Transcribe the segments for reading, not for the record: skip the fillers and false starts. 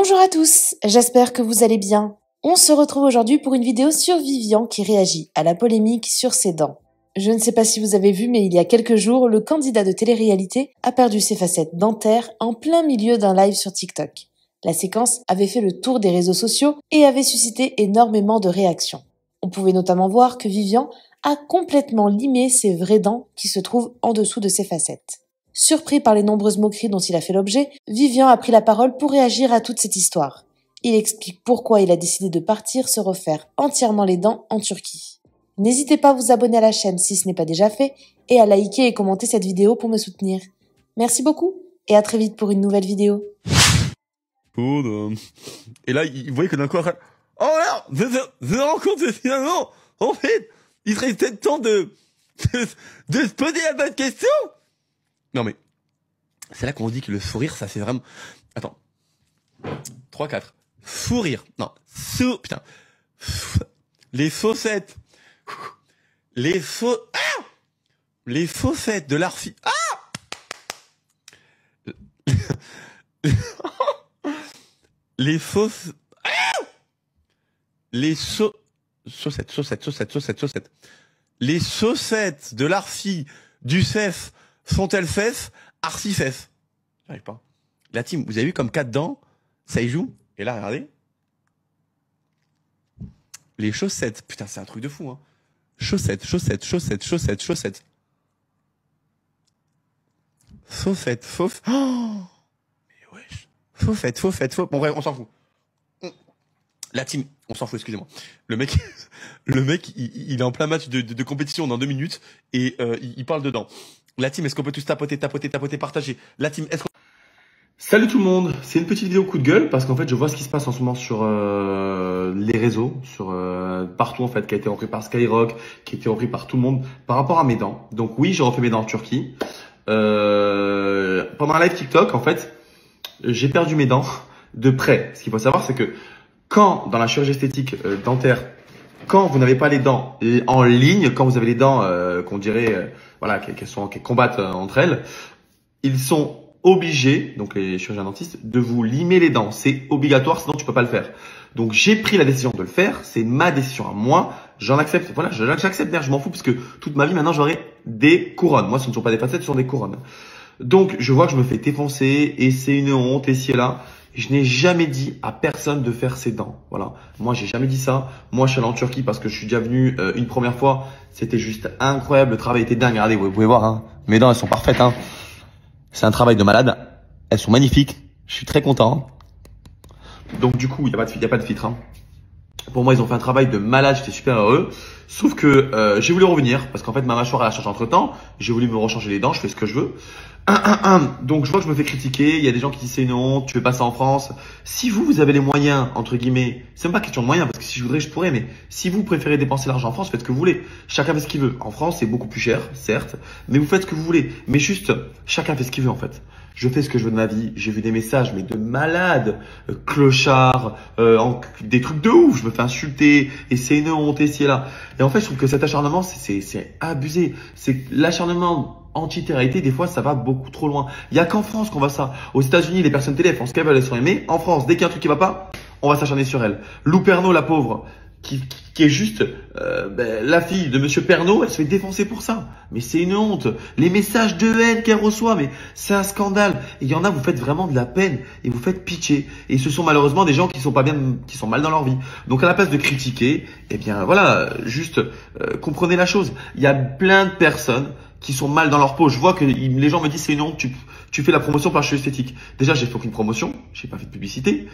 Bonjour à tous, j'espère que vous allez bien. On se retrouve aujourd'hui pour une vidéo sur Vivian qui réagit à la polémique sur ses dents. Je ne sais pas si vous avez vu, mais il y a quelques jours, le candidat de télé-réalité a perdu ses facettes dentaires en plein milieu d'un live sur TikTok. La séquence avait fait le tour des réseaux sociaux et avait suscité énormément de réactions. On pouvait notamment voir que Vivian a complètement limé ses vraies dents qui se trouvent en dessous de ses facettes. Surpris par les nombreuses moqueries dont il a fait l'objet, Vivian a pris la parole pour réagir à toute cette histoire. Il explique pourquoi il a décidé de partir se refaire entièrement les dents en Turquie. N'hésitez pas à vous abonner à la chaîne si ce n'est pas déjà fait et à liker et commenter cette vidéo pour me soutenir. Merci beaucoup et à très vite pour une nouvelle vidéo. Et là, vous voyez que d'un coup, après, oh là, je me rends compte que finalement, en fait, il serait peut-être temps de se poser la bonne question. Non mais, c'est là qu'on dit que le fou rire, ça fait vraiment... Attends. 3, 4. Fou rire. Non. Putain. Les faussettes. Les faussettes de l'Arfi. Les fausses... Les chaussettes. Les chaussettes de l'Arfi, du CEF, sont-elles fesses, arsi-fesses? J'arrive pas. La team, vous avez vu comme 4 dents, ça y joue? Et là, regardez. Les chaussettes. Putain, c'est un truc de fou, hein. Chaussettes. Faussettes. Oh! Mais wesh. Faussettes. Bon, bref, on s'en fout. La team, on s'en fout, excusez-moi. Le mec, il est en plein match de compétition dans 2 minutes et il parle dedans. La team, est-ce qu'on peut tous tapoter, partager? La team, est-ce qu'on... Salut tout le monde, c'est une petite vidéo coup de gueule parce qu'en fait je vois ce qui se passe en ce moment sur les réseaux, sur partout en fait, qui a été repris par Skyrock, qui a été repris par tout le monde par rapport à mes dents. Donc oui, j'ai refait mes dents en Turquie. Pendant un live TikTok, en fait, j'ai perdu mes dents de près. Ce qu'il faut savoir, c'est que quand dans la chirurgie esthétique dentaire, quand vous n'avez pas les dents en ligne, quand vous avez les dents qu'on dirait voilà, qui combattent entre elles, ils sont obligés, donc les chirurgiens dentistes, de vous limer les dents. C'est obligatoire, sinon tu peux pas le faire. Donc j'ai pris la décision de le faire, c'est ma décision à moi, j'en accepte, voilà, j'accepte, je m'en fous parce que toute ma vie maintenant j'aurai des couronnes. Moi ce ne sont pas des facettes, ce sont des couronnes. Donc je vois que je me fais défoncer et c'est une honte et ci et là. Je n'ai jamais dit à personne de faire ses dents. Voilà. Moi, j'ai jamais dit ça. Moi, je suis allé en Turquie parce que je suis déjà venu une première fois. C'était juste incroyable. Le travail était dingue. Regardez, vous pouvez voir, hein. Mes dents, elles sont parfaites, hein. C'est un travail de malade. Elles sont magnifiques. Je suis très content. Donc, du coup, il n'y a pas de filtre, hein. Pour moi, ils ont fait un travail de malade. J'étais super heureux. Sauf que j'ai voulu revenir parce qu'en fait, ma mâchoire a changé entre temps. J'ai voulu me rechanger les dents. Je fais ce que je veux. Donc, je vois que je me fais critiquer. Il y a des gens qui disent c'est une honte. Tu fais pas ça en France. Si vous avez les moyens, entre guillemets, c'est même pas question de moyens parce que si je voudrais, je pourrais. Mais si vous préférez dépenser l'argent en France, faites ce que vous voulez. Chacun fait ce qu'il veut. En France, c'est beaucoup plus cher, certes, mais vous faites ce que vous voulez. Mais juste, chacun fait ce qu'il veut en fait. Je fais ce que je veux de ma vie. J'ai vu des messages, mais de malades, clochards, des trucs de ouf. Je me fais insulter et c'est une honte et ci et là. Et en fait, je trouve que cet acharnement, c'est abusé. C'est l'acharnement anti-télé-réalité. Des fois, ça va beaucoup trop loin. Il y a qu'en France qu'on voit ça. Aux États-Unis, les personnes télé font ce qu'elles veulent, elles sont aimées. En France, dès qu'il y a un truc qui va pas, on va s'acharner sur elle. Lou Pernaut, la pauvre, qui est juste la fille de Monsieur Pernaut, elle se fait défoncer pour ça. Mais c'est une honte. Les messages de haine qu'elle reçoit, mais c'est un scandale. Et il y en a, vous faites vraiment de la peine et vous faites pitcher. Et ce sont malheureusement des gens qui sont pas bien, qui sont mal dans leur vie. Donc à la place de critiquer, eh bien voilà, juste comprenez la chose. Il y a plein de personnes qui sont mal dans leur peau. Je vois que les gens me disent c'est une honte, tu fais la promotion par chirurgie esthétique. Déjà, j'ai fait aucune promotion, j'ai pas fait de publicité.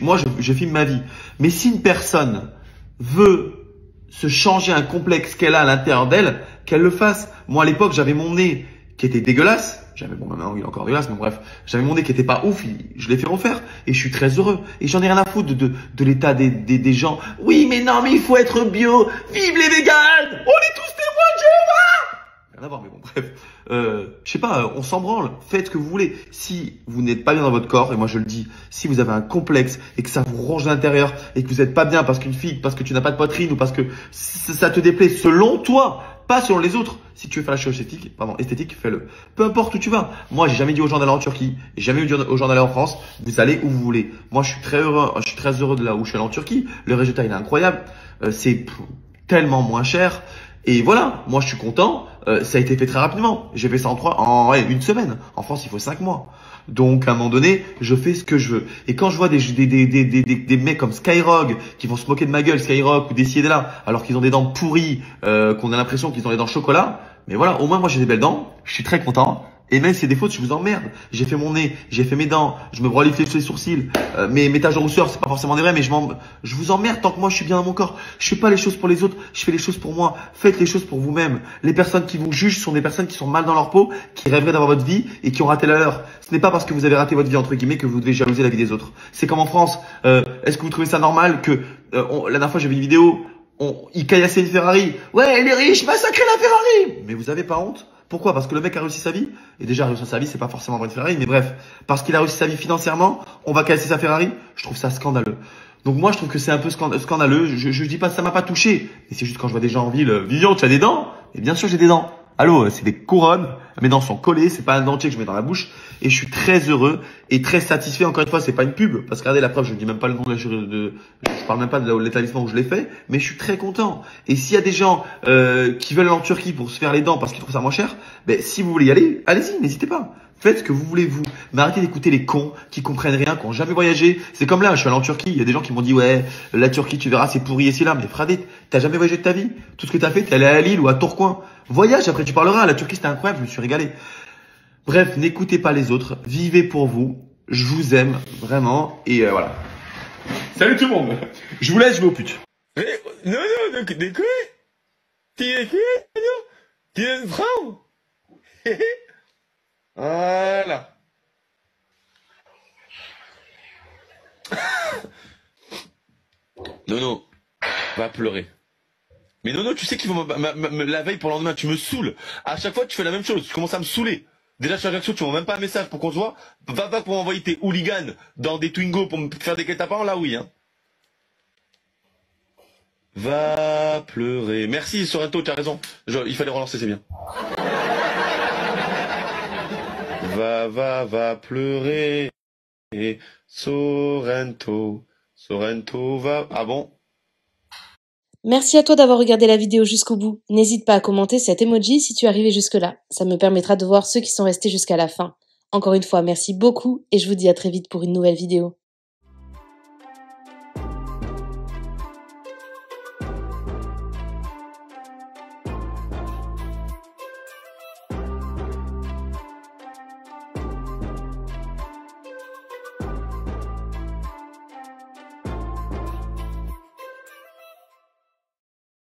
Moi, je filme ma vie. Mais si une personne veut se changer un complexe qu'elle a à l'intérieur d'elle, qu'elle le fasse. Moi, à l'époque, j'avais mon nez qui était dégueulasse. Bon, maintenant, il est encore dégueulasse, mais bref. J'avais mon nez qui était pas ouf, je l'ai fait refaire. Et je suis très heureux. Et j'en ai rien à foutre de l'état des gens. Oui, mais non, mais il faut être bio. Vive les véganes! On est tous témoins de Jéhovah! Rien à voir, mais bon, bref. Je sais pas, on s'en branle. Faites ce que vous voulez. Si vous n'êtes pas bien dans votre corps, et moi je le dis, si vous avez un complexe et que ça vous ronge de l'intérieur et que vous n'êtes pas bien parce qu'une fille, parce que tu n'as pas de poitrine ou parce que ça te déplaît selon toi, pas selon les autres. Si tu veux faire la chirurgie esthétique, fais-le. Peu importe où tu vas. Moi, j'ai jamais dit aux gens d'aller en Turquie, j'ai jamais dit aux gens d'aller en France. Vous allez où vous voulez. Moi, je suis très heureux de là où je suis allé en Turquie. Le résultat, il est incroyable. C'est tellement moins cher. Et voilà, moi je suis content. Ça a été fait très rapidement. J'ai fait ça en une semaine. En France, il faut 5 mois. Donc à un moment donné, je fais ce que je veux. Et quand je vois des mecs comme Skyrock qui vont se moquer de ma gueule, Skyrock ou des là, alors qu'ils ont des dents pourries, qu'on a l'impression qu'ils ont les dents chocolat, mais voilà, au moins moi j'ai des belles dents. Je suis très content. Et même si c'est des fautes, je vous emmerde. J'ai fait mon nez, j'ai fait mes dents, je me broie les sourcils, mes taches de rousseur, c'est pas forcément des vrais, mais je vous emmerde tant que moi je suis bien dans mon corps. Je fais pas les choses pour les autres, je fais les choses pour moi. Faites les choses pour vous-même. Les personnes qui vous jugent sont des personnes qui sont mal dans leur peau, qui rêveraient d'avoir votre vie et qui ont raté la leur. Ce n'est pas parce que vous avez raté votre vie entre guillemets que vous devez jalouser la vie des autres. C'est comme en France. Est-ce que vous trouvez ça normal que la dernière fois j'ai vu une vidéo, il caillassait une Ferrari. Ouais, les riches, massacrez la Ferrari. Mais vous avez pas honte? Pourquoi? Parce que le mec a réussi sa vie. Et déjà, réussir sa vie, c'est pas forcément avoir une Ferrari, mais bref. Parce qu'il a réussi sa vie financièrement, on va casser sa Ferrari. Je trouve ça scandaleux. Donc moi, je trouve que c'est un peu scandaleux. Je dis pas que ça m'a pas touché. Mais c'est juste quand je vois des gens en ville, Vivian, tu as des dents? Et bien sûr, j'ai des dents. Allô, c'est des couronnes. Mes dents sont collées. C'est pas un dentier que je mets dans la bouche. Et je suis très heureux et très satisfait. Encore une fois, c'est pas une pub. Parce que regardez la preuve, je ne dis même pas le nom je parle même pas de l'établissement où je l'ai fait. Mais je suis très content. Et s'il y a des gens, qui veulent aller en Turquie pour se faire les dents parce qu'ils trouvent ça moins cher, ben, si vous voulez y aller, allez-y, n'hésitez pas. Faites ce que vous voulez, vous. Mais arrêtez d'écouter les cons qui comprennent rien, qui ont jamais voyagé. C'est comme là, je suis allé en Turquie. Il y a des gens qui m'ont dit, ouais, la Turquie, tu verras, c'est pourri ici, là. Mais Fradé, t'as jamais voyagé de ta vie. Tout ce que t'as fait, t'es allé à Lille ou à Tourcoing. Voyage, après tu parleras. La Turquie, c'était incroyable, je me suis régalé. Bref, n'écoutez pas les autres. Vivez pour vous. Je vous aime, vraiment. Et voilà. Salut tout le monde. Je vous laisse, je vais aux putes. Non, de quoi? Tu quoi? Non? Tu es une femme? Voilà. Nono, va pleurer. Mais Nono, tu sais qu'ils vont la veille pour le lendemain, tu me saoules. À chaque fois, tu fais la même chose, tu commences à me saouler. Déjà, sur Ajaccio, tu m'envoies même pas un message pour qu'on se voit. Va pour envoyer tes hooligans dans des Twingo pour me faire des guet-apens, là oui, hein. Va pleurer. Merci, Sorrento, tu as raison. Il fallait relancer, c'est bien. Va pleurer. Et Sorrento va... Ah bon? Merci à toi d'avoir regardé la vidéo jusqu'au bout. N'hésite pas à commenter cet emoji si tu es arrivé jusque-là. Ça me permettra de voir ceux qui sont restés jusqu'à la fin. Encore une fois, merci beaucoup et je vous dis à très vite pour une nouvelle vidéo.